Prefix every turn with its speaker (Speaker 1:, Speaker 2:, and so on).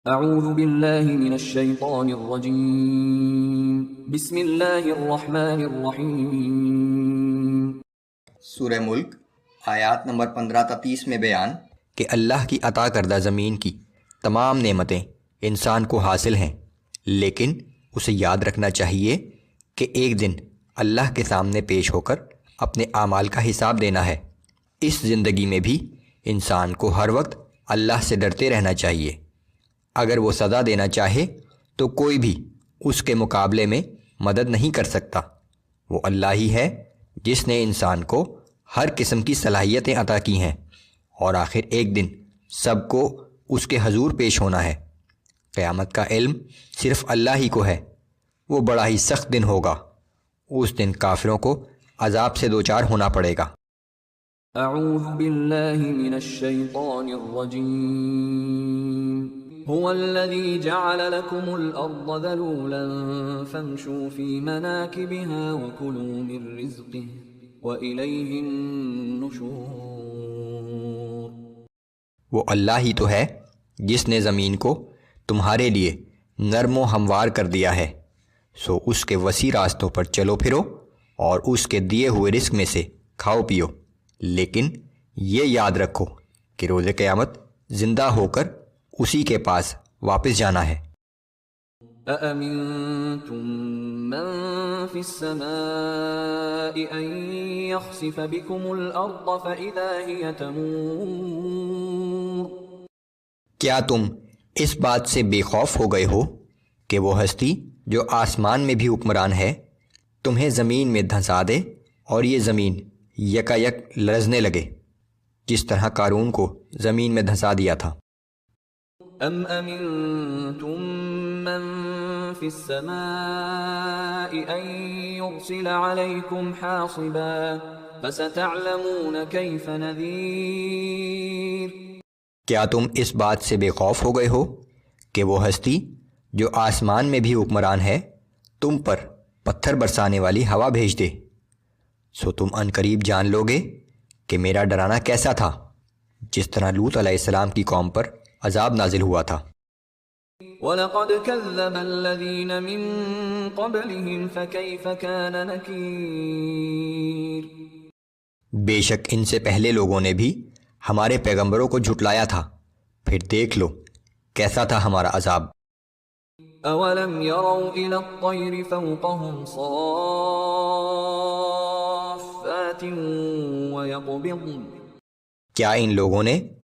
Speaker 1: اعوذ باللہ من الشیطان الرجیم بسم اللہ الرحمن الرحیم۔
Speaker 2: سورہ ملک آیات نمبر 15 تا 30 میں بیان
Speaker 3: کہ اللہ کی عطا کردہ زمین کی تمام نعمتیں انسان کو حاصل ہیں، لیکن اسے یاد رکھنا چاہیے کہ ایک دن اللہ کے سامنے پیش ہو کر اپنے اعمال کا حساب دینا ہے۔ اس زندگی میں بھی انسان کو ہر وقت اللہ سے ڈرتے رہنا چاہیے۔ اگر وہ سزا دینا چاہے تو کوئی بھی اس کے مقابلے میں مدد نہیں کر سکتا۔ وہ اللہ ہی ہے جس نے انسان کو ہر قسم کی صلاحیتیں عطا کی ہیں، اور آخر ایک دن سب کو اس کے حضور پیش ہونا ہے۔ قیامت کا علم صرف اللہ ہی کو ہے۔ وہ بڑا ہی سخت دن ہوگا۔ اس دن کافروں کو عذاب سے دوچار ہونا پڑے گا۔
Speaker 1: اعوذ باللہ من الشیطان الرجیم۔ هو الذي جعل لكم الأرض ذلولا فامشوا في مناكبها وكلوا من رزقه وإليه النشور۔
Speaker 3: وہ اللہ ہی تو ہے جس نے زمین کو تمہارے لیے نرم و ہموار کر دیا ہے، سو اس کے وسیع راستوں پر چلو پھرو اور اس کے دیے ہوئے رزق میں سے کھاؤ پیو، لیکن یہ یاد رکھو کہ روز قیامت زندہ ہو کر اسی کے پاس واپس جانا ہے۔
Speaker 1: أَأَمِنْتُمْ مَنْ فِي السَّمَاءِ أَنْ يَخْسِفَ بِكُمُ الْأَرْضَ فَإِذَا هِيَ تَمُورُ۔
Speaker 3: کیا تم اس بات سے بے خوف ہو گئے ہو کہ وہ ہستی جو آسمان میں بھی حکمران ہے تمہیں زمین میں دھنسا دے اور یہ زمین یکا یک لرزنے لگے، جس طرح قارون کو زمین میں دھنسا دیا تھا۔
Speaker 1: ام امنتم من في السماء ان يرسل عليكم حاصبا فستعلمون كيف نذير۔
Speaker 3: کیا تم اس بات سے بے خوف ہو گئے ہو کہ وہ ہستی جو آسمان میں بھی حکمران ہے تم پر پتھر برسانے والی ہوا بھیج دے، سو تم عنقریب جان لوگے کہ میرا ڈرانا کیسا تھا، جس طرح لوط علیہ السلام کی قوم پر عذاب نازل ہوا تھا۔
Speaker 1: وَلَقَدْ كَذَّبَ الَّذِينَ مِن قَبْلِهِمْ فَكَيْفَ كَانَ نَكِيرٌ۔
Speaker 3: بے شک ان سے پہلے لوگوں نے بھی ہمارے پیغمبروں کو جھٹلایا تھا، پھر دیکھ لو کیسا تھا ہمارا عذاب۔
Speaker 1: أَوَلَمْ يَرَوْا إِلَى الطَّيْرِ فَوْقَهُمْ صَافَّاتٍ وَيَقْبِضْنَ۔
Speaker 3: کیا ان لوگوں نے